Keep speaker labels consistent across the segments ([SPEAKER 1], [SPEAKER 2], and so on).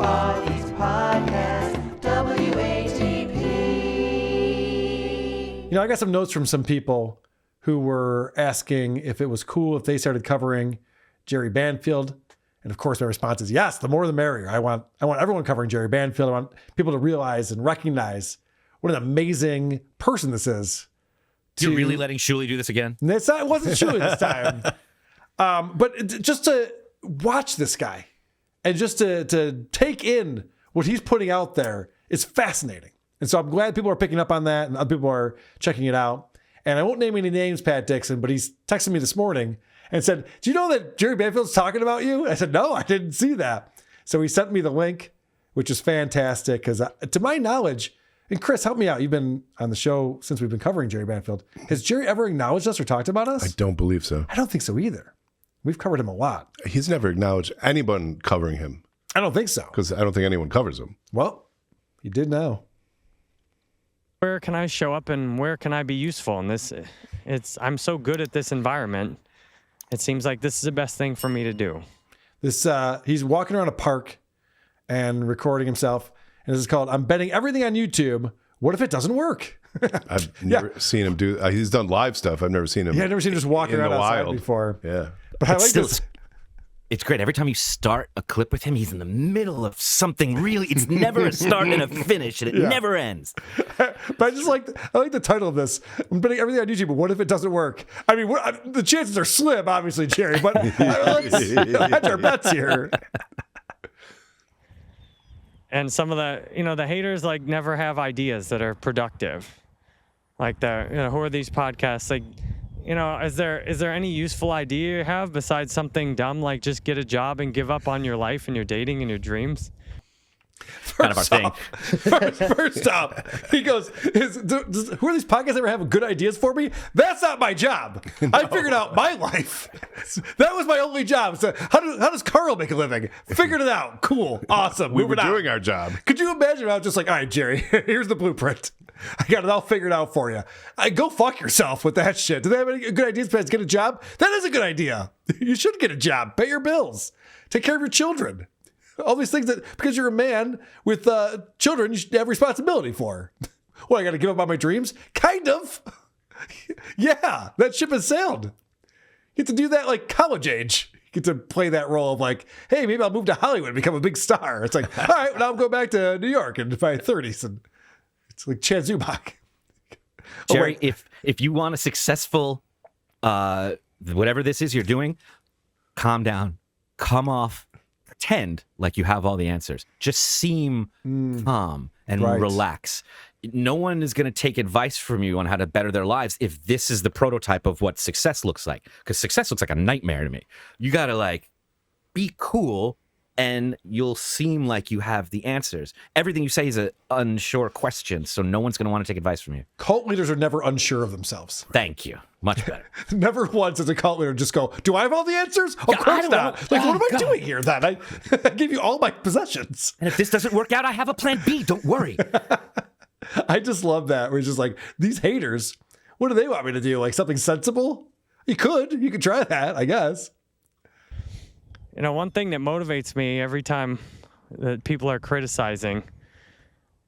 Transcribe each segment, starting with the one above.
[SPEAKER 1] Artie's podcast, WATP.
[SPEAKER 2] You know, I got some notes from some people who were asking if it was cool if they started covering Jerry Banfield. And of course, my response is yes, the more the merrier. I want everyone covering Jerry Banfield. I want people to realize and recognize what an amazing person this is.
[SPEAKER 3] You're really letting Shuley do this again?
[SPEAKER 2] It wasn't Shuley this time. But just to watch this guy and just to take in what he's putting out there is fascinating. And so I'm glad people are picking up on that and other people are checking it out. And I won't name any names, Pat Dixon, but he's texted me this morning and said, do you know that Jerry Banfield's talking about you? I said, no, I didn't see that. So he sent me the link, which is fantastic because to my knowledge, and Chris, help me out. You've been on the show since we've been covering Jerry Banfield. Has Jerry ever acknowledged us or talked about us?
[SPEAKER 4] I don't believe so.
[SPEAKER 2] I don't think so either. We've covered him a lot.
[SPEAKER 4] He's never acknowledged anyone covering him.
[SPEAKER 2] I don't think so.
[SPEAKER 4] Because I don't think anyone covers him.
[SPEAKER 2] Well, you did now.
[SPEAKER 5] Where can I show up and where can I be useful in this? I'm so good at this environment. It seems like this is the best thing for me to do.
[SPEAKER 2] He's walking around a park and recording himself. And this is called, I'm betting everything on YouTube. What if it doesn't work?
[SPEAKER 4] I've never seen him do, he's done live stuff. I've never seen him.
[SPEAKER 2] Yeah, I've never seen him just walking around outside before.
[SPEAKER 4] Yeah.
[SPEAKER 2] But I like this.
[SPEAKER 3] It's great. Every time you start a clip with him, he's in the middle of something really. It's never a start and a finish, and it never ends.
[SPEAKER 2] But I like the title of this. I'm betting everything on YouTube, but what if it doesn't work? I mean, the chances are slim, obviously, Jerry, but let's hedge our bets here.
[SPEAKER 5] And some of the haters like never have ideas that are productive. Like who are these podcasts? Like, is there any useful idea you have besides something dumb like just get a job and give up on your life and your dating and your dreams?
[SPEAKER 3] Kind of our thing.
[SPEAKER 2] First off, he goes, who are these podcasts ever have good ideas for me? That's not my job. I figured out my life. That was my only job. So how does Carl make a living? Figured it out. Cool. Awesome.
[SPEAKER 4] We were doing our job.
[SPEAKER 2] Could you imagine if I was just like, all right, Jerry, here's the blueprint. I got it all figured out for you. Go fuck yourself with that shit. Do they have any good ideas to get a job? That is a good idea. You should get a job. Pay your bills. Take care of your children. All these things that, because you're a man with children, you should have responsibility for. Well, I got to give up on my dreams? Kind of. Yeah, that ship has sailed. You get to do that like college age. You get to play that role of like, hey, maybe I'll move to Hollywood and become a big star. It's like, all right, now I'll go back to New York in my 30s. And it's like Chad Zubak.
[SPEAKER 3] Jerry, if you want a successful, whatever this is you're doing, calm down, come off. Pretend like you have all the answers. Just seem calm and relax. No one is going to take advice from you on how to better their lives if this is the prototype of what success looks like. Because success looks like a nightmare to me. You got to be cool and you'll seem like you have the answers. Everything you say is an unsure question, so no one's going to want to take advice from you.
[SPEAKER 2] Cult leaders are never unsure of themselves.
[SPEAKER 3] Thank you. Much better.
[SPEAKER 2] Never once as a cult leader just go, do I have all the answers? Of course not. What am I doing here then? I gave you all my possessions.
[SPEAKER 3] And if this doesn't work out, I have a plan B. Don't worry.
[SPEAKER 2] I just love that. We're just like, these haters, what do they want me to do? Like something sensible? You could try that, I guess.
[SPEAKER 5] One thing that motivates me every time that people are criticizing,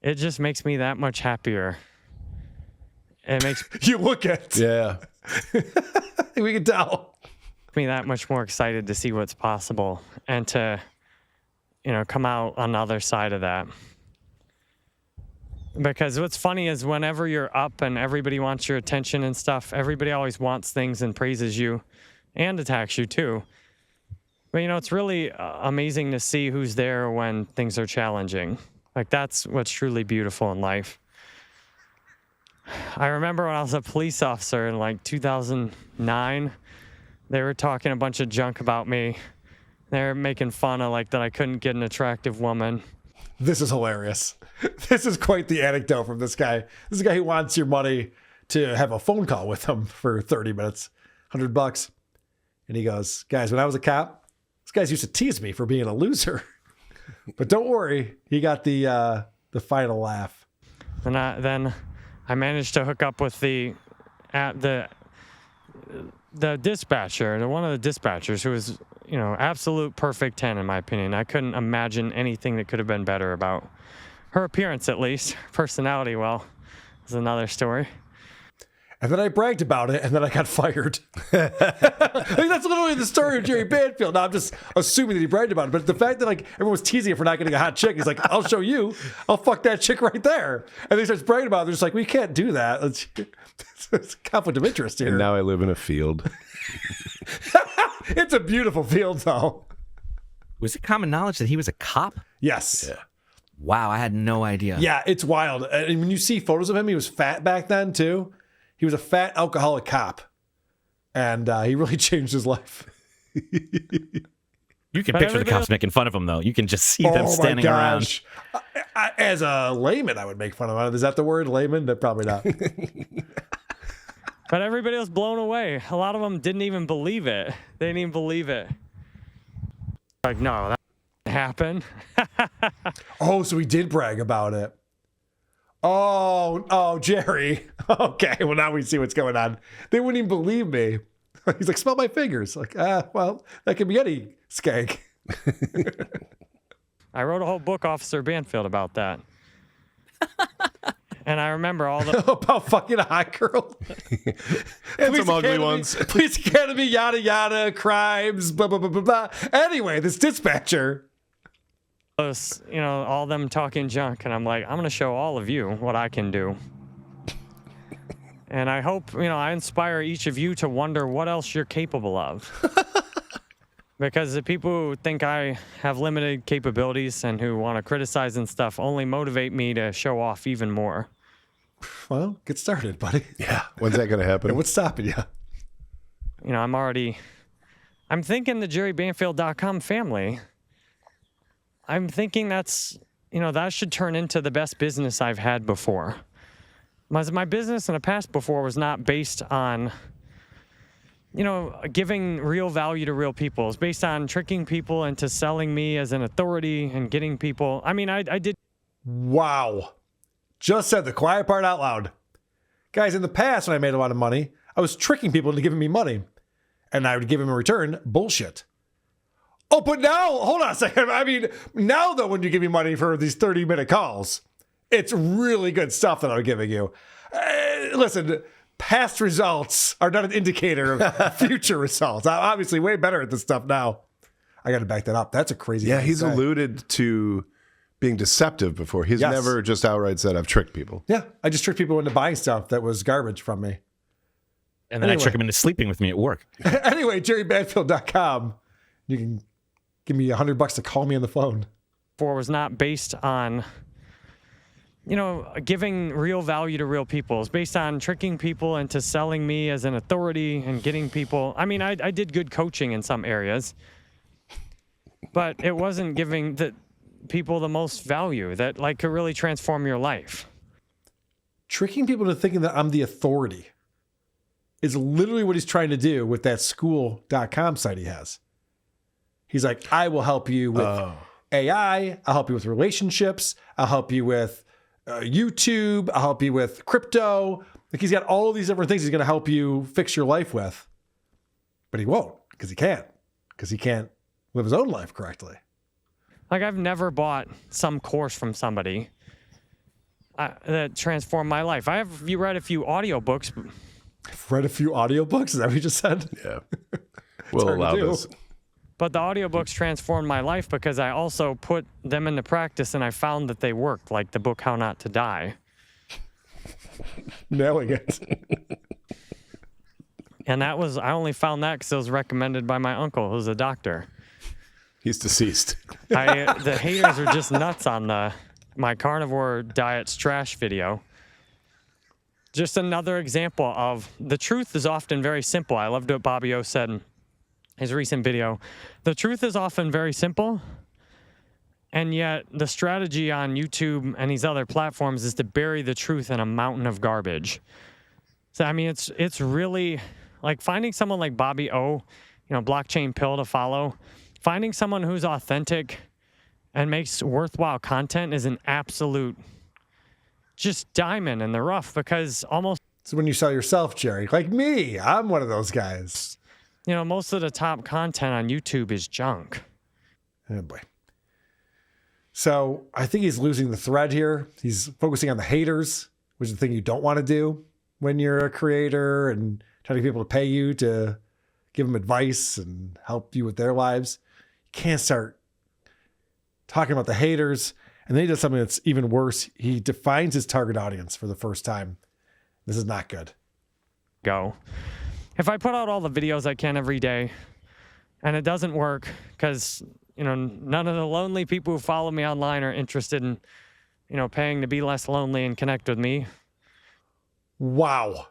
[SPEAKER 5] it just makes me that much happier. It makes
[SPEAKER 2] you look at.
[SPEAKER 4] Yeah.
[SPEAKER 2] We can tell.
[SPEAKER 5] Me that much more excited to see what's possible and to, come out on the other side of that. Because what's funny is whenever you're up and everybody wants your attention and stuff, everybody always wants things and praises you and attacks you too. But, it's really amazing to see who's there when things are challenging. Like, that's what's truly beautiful in life. I remember when I was a police officer in 2009, they were talking a bunch of junk about me. They were making fun of that I couldn't get an attractive woman.
[SPEAKER 2] This is hilarious. This is quite the anecdote from this guy. This is a guy who wants your money to have a phone call with him for 30 minutes, $100. And he goes, guys, when I was a cop, these guys used to tease me for being a loser. But don't worry, he got the final laugh.
[SPEAKER 5] And then I managed to hook up with the dispatcher, one of the dispatchers who was absolute perfect 10 in my opinion. I couldn't imagine anything that could have been better about her appearance, at least. Personality, well, is another story.
[SPEAKER 2] And then I bragged about it, and then I got fired. Like, that's literally the story of Jerry Banfield. Now, I'm just assuming that he bragged about it. But the fact that, like, everyone was teasing him for not getting a hot chick, he's like, I'll show you. I'll fuck that chick right there. And then he starts bragging about it. They're just like, we can't do that. It's a conflict of interest here.
[SPEAKER 4] And now I live in a field.
[SPEAKER 2] It's a beautiful field, though.
[SPEAKER 3] Was it common knowledge that he was a cop?
[SPEAKER 2] Yes.
[SPEAKER 4] Yeah.
[SPEAKER 3] Wow, I had no idea.
[SPEAKER 2] Yeah, it's wild. And when you see photos of him, he was fat back then, too. He was a fat alcoholic cop, and he really changed his life.
[SPEAKER 3] You can picture the cops making fun of him, though. You can just see them standing around.
[SPEAKER 2] As a layman, I would make fun of him. Is that the word, layman? Probably not.
[SPEAKER 5] But everybody was blown away. A lot of them didn't even believe it. They didn't even believe it. Like, no, that didn't happen.
[SPEAKER 2] Oh, so he did brag about it. Oh, Jerry. Okay, well, now we see what's going on. They wouldn't even believe me. He's like, smell my fingers. Like, well, that could be any skank.
[SPEAKER 5] I wrote a whole book, Officer Banfield, about that. And I remember all the...
[SPEAKER 2] About fucking a hot girl.
[SPEAKER 4] And some ugly ones.
[SPEAKER 2] Police Academy, yada, yada, crimes, blah, blah, blah, blah, blah. Anyway, this dispatcher...
[SPEAKER 5] all them talking junk, and I'm like, I'm going to show all of you what I can do. And I hope, I inspire each of you to wonder what else you're capable of. Because the people who think I have limited capabilities and who want to criticize and stuff only motivate me to show off even more.
[SPEAKER 2] Well, get started, buddy.
[SPEAKER 4] Yeah. When's that going to happen?
[SPEAKER 2] And what's stopping you?
[SPEAKER 5] I'm thinking the JerryBanfield.com family. I'm thinking that should turn into the best business I've had before. My business in the past before was not based on, giving real value to real people. It's based on tricking people into selling me as an authority and getting people. I mean, I did.
[SPEAKER 2] Wow. Just said the quiet part out loud. Guys, in the past when I made a lot of money, I was tricking people into giving me money. And I would give them in return bullshit. Oh, but now, hold on a second. I mean, now though, when you give me money for these 30-minute calls, it's really good stuff that I'm giving you. Listen, past results are not an indicator of future results. I'm obviously way better at this stuff now. I got to back that up. That's a crazy thing.
[SPEAKER 4] Yeah, he's alluded to being deceptive before. He's never just outright said, I've tricked people.
[SPEAKER 2] Yeah, I just tricked people into buying stuff that was garbage from me.
[SPEAKER 3] And then I trick them into sleeping with me at work.
[SPEAKER 2] Anyway, JerryBanfield.com. You can give me $100 to call me on the phone.
[SPEAKER 5] Was not based on, giving real value to real people. It's based on tricking people into selling me as an authority and getting people. I mean, I did good coaching in some areas, but it wasn't giving the people the most value that could really transform your life.
[SPEAKER 2] Tricking people into thinking that I'm the authority is literally what he's trying to do with that school.com site he has. He's like, I will help you with AI. I'll help you with relationships. I'll help you with YouTube. I'll help you with crypto. Like, he's got all of these different things he's going to help you fix your life with. But he won't, because he can't. Because he can't live his own life correctly.
[SPEAKER 5] I've never bought some course from somebody that transformed my life. You read a few audiobooks.
[SPEAKER 2] I've read a few audiobooks. Is that what you just said?
[SPEAKER 4] Yeah. We'll allow this.
[SPEAKER 5] But the audiobooks transformed my life because I also put them into practice and I found that they worked, like the book How Not to Die.
[SPEAKER 2] Nailing it.
[SPEAKER 5] And I only found that because it was recommended by my uncle, who's a doctor.
[SPEAKER 4] He's deceased.
[SPEAKER 5] The haters are just nuts on my carnivore diet's trash video. Just another example of the truth is often very simple. I loved what Bobby O said in his recent video. The truth is often very simple, and yet the strategy on YouTube and these other platforms is to bury the truth in a mountain of garbage. So, I mean, it's really like finding someone like Bobby O, blockchain pill to follow. Finding someone who's authentic and makes worthwhile content is an absolute just diamond in the rough, because almost...
[SPEAKER 2] So when you sell yourself, Jerry, like me, I'm one of those guys.
[SPEAKER 5] most of the top content on YouTube is junk.
[SPEAKER 2] Oh boy. So I think he's losing the thread here. He's focusing on the haters, which is the thing you don't want to do when you're a creator and trying to get people to pay you to give them advice and help you with their lives. You can't start talking about the haters. And then he does something that's even worse. He defines his target audience for the first time. This is not good.
[SPEAKER 5] Go. If I put out all the videos I can every day and it doesn't work because, none of the lonely people who follow me online are interested in, paying to be less lonely and connect with me.
[SPEAKER 2] Wow.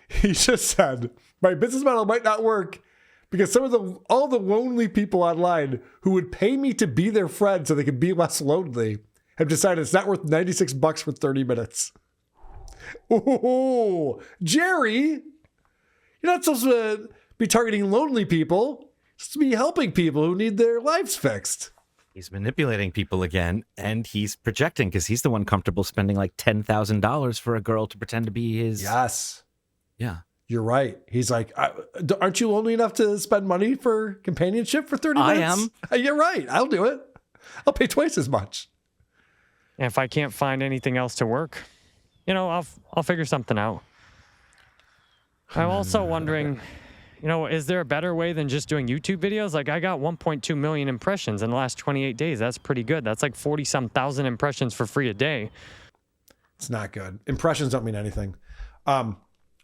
[SPEAKER 2] He just said, my business model might not work because all the lonely people online who would pay me to be their friend so they could be less lonely have decided it's not worth $96 for 30 minutes. Oh, Jerry, you're not supposed to be targeting lonely people. You're supposed to be helping people who need their lives fixed.
[SPEAKER 3] He's manipulating people again, and he's projecting because he's the one comfortable spending like $10,000 for a girl to pretend to be his.
[SPEAKER 2] Yes.
[SPEAKER 3] Yeah.
[SPEAKER 2] You're right. He's like, aren't you lonely enough to spend money for companionship for 30 minutes?
[SPEAKER 3] I am.
[SPEAKER 2] You're right. I'll do it. I'll pay twice as much.
[SPEAKER 5] And if I can't find anything else to work, I'll figure something out. I'm also wondering, is there a better way than just doing YouTube videos? Like I got 1.2 million impressions in the last 28 days. That's pretty good. That's like 40-some thousand impressions for free a day.
[SPEAKER 2] It's not good. Impressions don't mean anything.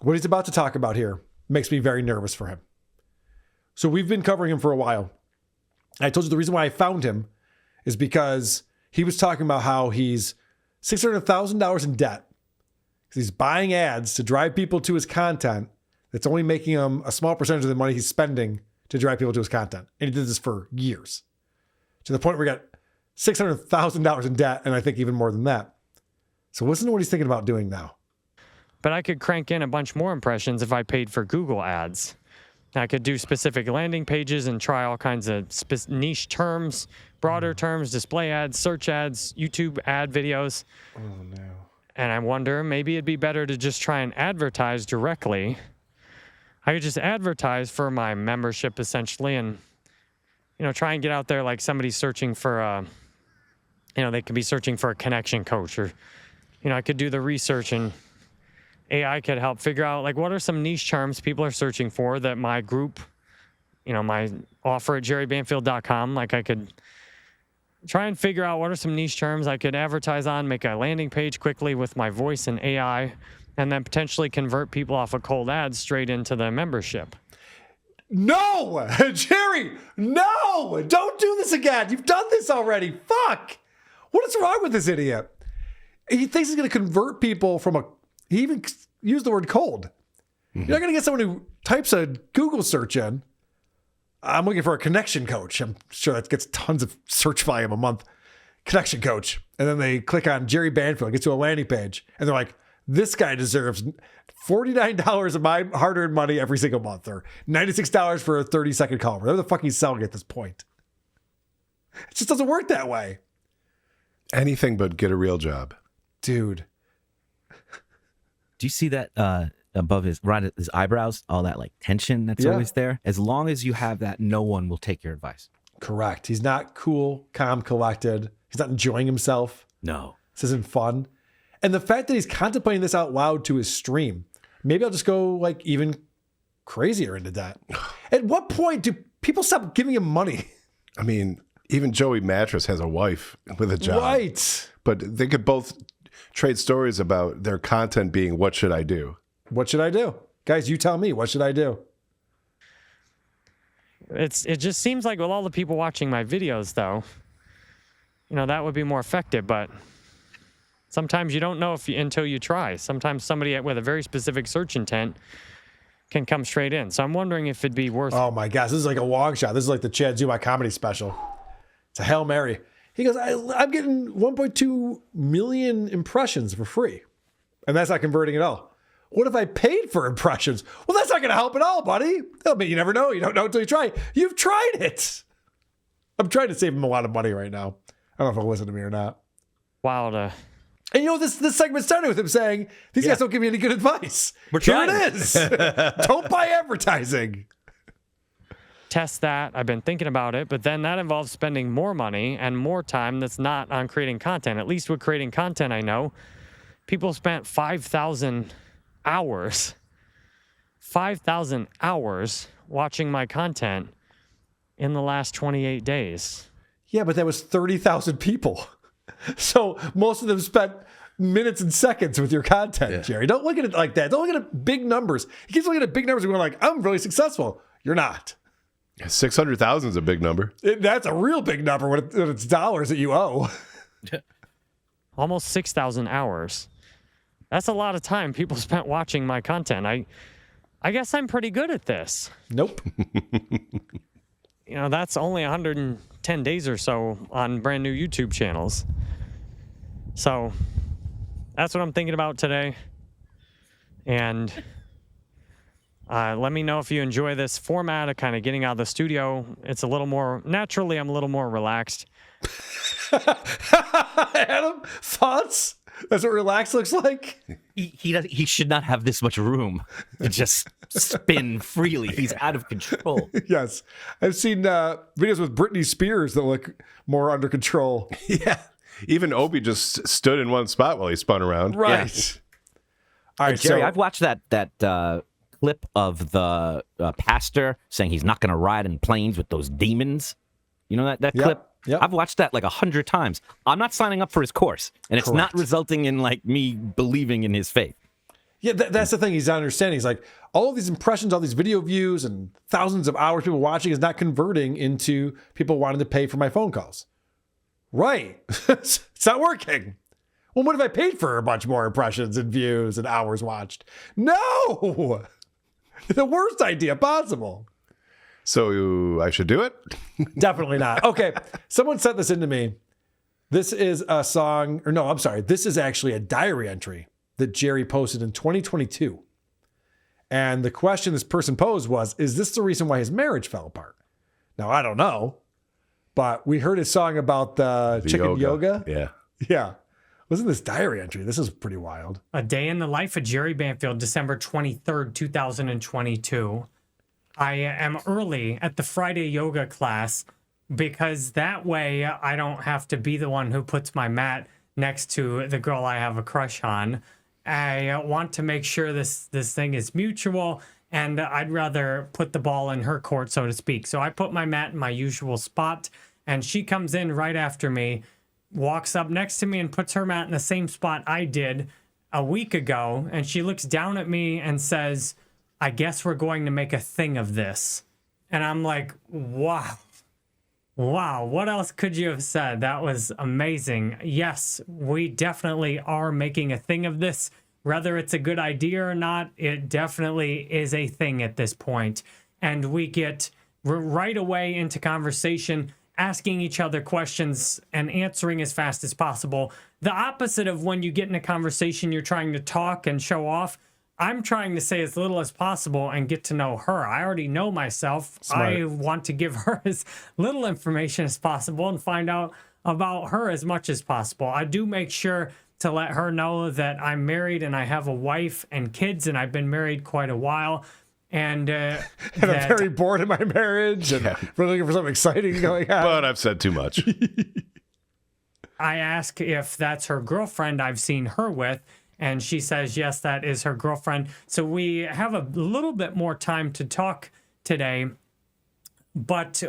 [SPEAKER 2] What he's about to talk about here makes me very nervous for him. So we've been covering him for a while. I told you the reason why I found him is because he was talking about how he's $600,000 in debt because he's buying ads to drive people to his content that's only making him a small percentage of the money he's spending to drive people to his content. And he did this for years to the point where he got $600,000 in debt, and I think even more than that. So listen to what he's thinking about doing now.
[SPEAKER 5] But I could crank in a bunch more impressions if I paid for Google ads. I could do specific landing pages and try all kinds of niche terms, broader terms, display ads, search ads, YouTube ad videos.
[SPEAKER 2] Oh, no.
[SPEAKER 5] And I wonder, maybe it'd be better to just try and advertise directly. I could just advertise for my membership, essentially, and, try and get out there like somebody's searching for they could be searching for a connection coach or, I could do the research and AI could help figure out like what are some niche terms people are searching for that my group, my offer at jerrybanfield.com, like I could try and figure out what are some niche terms I could advertise on, make a landing page quickly with my voice and AI, and then potentially convert people off of cold ads straight into the membership.
[SPEAKER 2] No, Jerry, no, don't do this again. You've done this already. Fuck. What is wrong with this idiot? He thinks he's going to convert people from he even used the word cold. Mm-hmm. You're not going to get someone who types a Google search in, I'm looking for a connection coach. I'm sure that gets tons of search volume a month. Connection coach. And then they click on Jerry Banfield, gets to a landing page, and they're like, this guy deserves $49 of my hard-earned money every single month, or $96 for a 30-second call. Whatever the fuck he's selling at this point. It just doesn't work that way.
[SPEAKER 4] Anything but get a real job.
[SPEAKER 2] Dude.
[SPEAKER 3] Do you see that above his eyebrows, all that like tension that's always there? As long as you have that, no one will take your advice.
[SPEAKER 2] Correct. He's not cool, calm, collected. He's not enjoying himself.
[SPEAKER 3] No.
[SPEAKER 2] This isn't fun. And the fact that he's contemplating this out loud to his stream, maybe I'll just go like even crazier into that. At what point do people stop giving him money?
[SPEAKER 4] I mean, even Joey Mattress has a wife with a job.
[SPEAKER 2] Right.
[SPEAKER 4] But they could both trade stories about their content being, what should I do?
[SPEAKER 2] What should I do? Guys, you tell me, what should I do?
[SPEAKER 5] It just seems like with all the people watching my videos, though, that would be more effective. But sometimes you don't know until you try. Sometimes somebody with a very specific search intent can come straight in. So I'm wondering if it'd be worth.
[SPEAKER 2] Oh my gosh, this is like a long shot. This is like the Chad Zuma comedy special. It's a Hail Mary. He goes, I'm getting 1.2 million impressions for free. And that's not converting at all. What if I paid for impressions? Well, that's not going to help at all, buddy. I mean, you never know. You don't know until you try. You've tried it. I'm trying to save him a lot of money right now. I don't know if he'll listen to me or not.
[SPEAKER 5] Wow, to
[SPEAKER 2] And this segment started with him saying, these guys don't give me any good advice.
[SPEAKER 3] We're
[SPEAKER 2] Here
[SPEAKER 3] trying.
[SPEAKER 2] it is. Don't buy advertising.
[SPEAKER 5] Test that. I've been thinking about it, but then that involves spending more money and more time that's not on creating content. At least with creating content, I know people spent 5,000 hours watching my content in the last 28 days.
[SPEAKER 2] Yeah, but that was 30,000 people. So most of them spent minutes and seconds with your content, Jerry. Don't look at it like that. Don't look at big numbers. He keeps looking at big numbers and going like, I'm really successful. You're not.
[SPEAKER 4] 600,000 is a big number.
[SPEAKER 2] That's a real big number when it's dollars that you owe.
[SPEAKER 5] Almost 6,000 hours. That's a lot of time people spent watching my content. I guess I'm pretty good at this.
[SPEAKER 2] Nope.
[SPEAKER 5] That's only 110 days or so on brand new YouTube channels. So that's what I'm thinking about today. And let me know if you enjoy this format of kind of getting out of the studio. It's a little more, naturally, I'm a little more relaxed.
[SPEAKER 2] Adam, thoughts? That's what relaxed looks like?
[SPEAKER 3] He should not have this much room to just spin freely. He's out of control.
[SPEAKER 2] Yes. I've seen videos with Britney Spears that look more under control.
[SPEAKER 4] Yeah. Even Opie just stood in one spot while he spun around.
[SPEAKER 2] Right. All right,
[SPEAKER 3] Jerry,
[SPEAKER 2] so
[SPEAKER 3] I've watched that clip of the pastor saying he's not going to ride in planes with those demons. You know that clip?
[SPEAKER 2] Yep.
[SPEAKER 3] I've watched that like 100 times. I'm not signing up for his course, and it's not resulting in like me believing in his faith.
[SPEAKER 2] Yeah, that's the thing he's not understanding. He's like, all of these impressions, all these video views, and thousands of hours people watching is not converting into people wanting to pay for my phone calls. Right. It's not working. Well, what if I paid for a bunch more impressions and views and hours watched? No! The worst idea possible.
[SPEAKER 4] So I should do it?
[SPEAKER 2] Definitely not. Okay, someone sent this in to me. This is a song, or no, I'm sorry. This is actually a diary entry that Jerry posted in 2022. And the question this person posed was, is this the reason why his marriage fell apart? Now, I don't know, but we heard his song about the chicken yoga.
[SPEAKER 4] Yeah.
[SPEAKER 2] Yeah. Wasn't this diary entry? This is pretty wild.
[SPEAKER 6] A day in the life of Jerry Banfield, December 23rd, 2022. I am early at the Friday yoga class because that way I don't have to be the one who puts my mat next to the girl I have a crush on. I want to make sure this thing is mutual, and I'd rather put the ball in her court, so to speak. So I put my mat in my usual spot, and she comes in right after me, walks up next to me and puts her mat in the same spot I did a week ago, and she looks down at me and says, I guess we're going to make a thing of this. And I'm like, wow, what else could you have said? That was amazing. Yes, we definitely are making a thing of this. Whether it's a good idea or not, it definitely is a thing at this point. And we get right away into conversation, asking each other questions and answering as fast as possible. The opposite of when you get in a conversation, you're trying to talk and show off. I'm trying to say as little as possible and get to know her. I already know myself.
[SPEAKER 2] Smart.
[SPEAKER 6] I want to give her as little information as possible and find out about her as much as possible. I do make sure to let her know that I'm married and I have a wife and kids, and I've been married quite a while. And,
[SPEAKER 2] And I'm very bored in my marriage and really looking for something exciting going on.
[SPEAKER 4] But I've said too much.
[SPEAKER 6] I ask if that's her girlfriend I've seen her with, and she says, yes, that is her girlfriend. So we have a little bit more time to talk today, but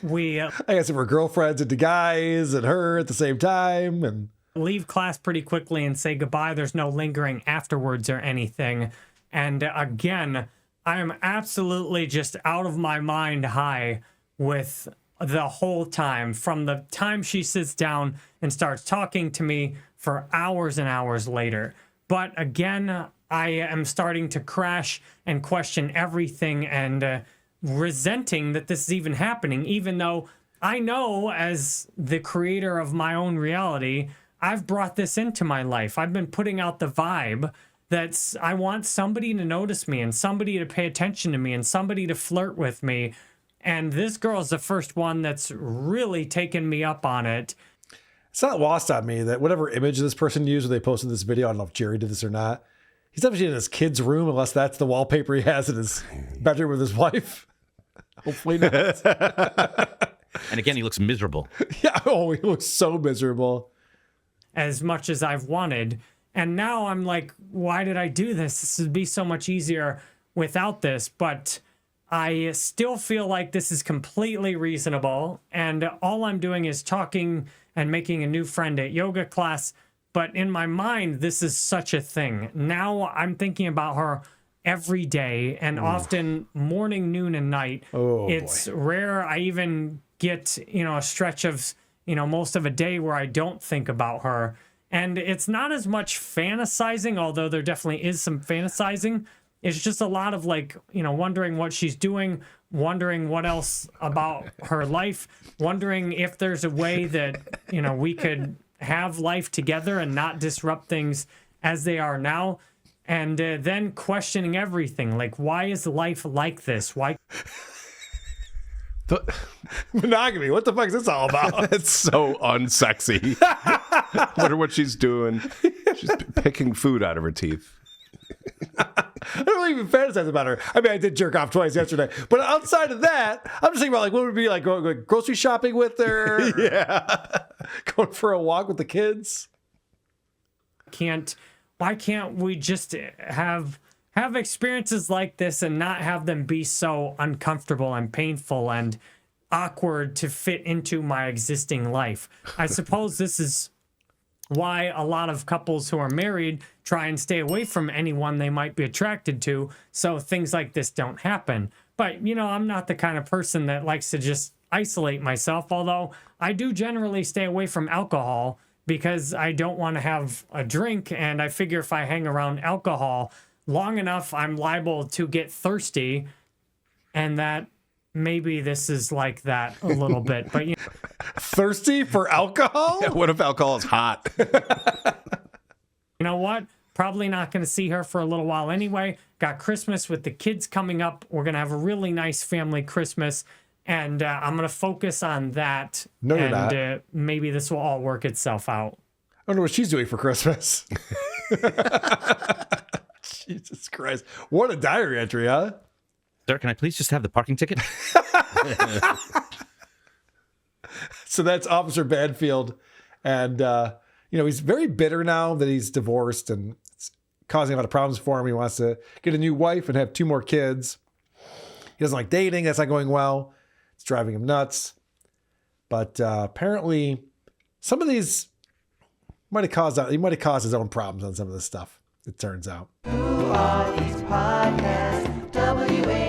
[SPEAKER 6] we
[SPEAKER 2] I guess if we're girlfriends and the guys and her at the same time. And
[SPEAKER 6] leave class pretty quickly and say goodbye. There's no lingering afterwards or anything. And again, I am absolutely just out of my mind high with the whole time, from the time she sits down and starts talking to me for hours and hours later. But again, I am starting to crash and question everything and resenting that this is even happening, even though I know as the creator of my own reality, I've brought this into my life. I've been putting out the vibe that I want somebody to notice me and somebody to pay attention to me and somebody to flirt with me. And this girl's the first one that's really taken me up on it.
[SPEAKER 2] It's not lost on me that whatever image this person used when they posted this video, I don't know if Jerry did this or not. He's obviously in his kid's room, unless that's the wallpaper he has in his bedroom with his wife. Hopefully not.
[SPEAKER 3] And again, he looks miserable.
[SPEAKER 2] Yeah. Oh, he looks so miserable.
[SPEAKER 6] As much as I've wanted. And now I'm like, why did I do this? This would be so much easier without this. But I still feel like this is completely reasonable. And all I'm doing is talking and making a new friend at yoga class. But in my mind, this is such a thing. Now I'm thinking about her every day and often morning, noon, and night. It's rare I even get, a stretch of, most of a day where I don't think about her. And it's not as much fantasizing, although there definitely is some fantasizing. It's just a lot of wondering what she's doing, wondering what else about her life, wondering if there's a way that, we could have life together and not disrupt things as they are now. And then questioning everything. Like, why is life like this? Why?
[SPEAKER 2] Monogamy. What the fuck is this all about?
[SPEAKER 4] It's so unsexy. Wonder what she's doing. She's picking food out of her teeth.
[SPEAKER 2] I don't even fantasize about her. I mean, I did jerk off twice yesterday, but outside of that, I'm just thinking about what would it be like going grocery shopping with her?
[SPEAKER 4] Yeah.
[SPEAKER 2] Going for a walk with the kids.
[SPEAKER 6] Why can't we just have experiences like this and not have them be so uncomfortable and painful and awkward to fit into my existing life? I suppose this is why a lot of couples who are married try and stay away from anyone they might be attracted to, so things like this don't happen. But, I'm not the kind of person that likes to just isolate myself, although I do generally stay away from alcohol because I don't want to have a drink, and I figure if I hang around alcohol long enough, I'm liable to get thirsty, and that maybe this is like that a little bit. But
[SPEAKER 2] thirsty for alcohol?
[SPEAKER 4] Yeah, what if alcohol is hot?
[SPEAKER 6] You know what? Probably not going to see her for a little while anyway. Got Christmas with the kids coming up. We're going to have a really nice family Christmas, and I'm going to focus on that.
[SPEAKER 2] No, you're not.
[SPEAKER 6] Maybe this will all work itself out.
[SPEAKER 2] I wonder what she's doing for Christmas. Jesus Christ. What a diary entry, huh?
[SPEAKER 3] Sir, can I please just have the parking ticket?
[SPEAKER 2] So that's Officer Banfield. And, he's very bitter now that he's divorced and it's causing a lot of problems for him. He wants to get a new wife and have 2 more kids. He doesn't like dating. That's not going well. It's driving him nuts. But apparently some of these he might have caused his own problems on some of this stuff, it turns out.
[SPEAKER 1] Who are these podcasts? WA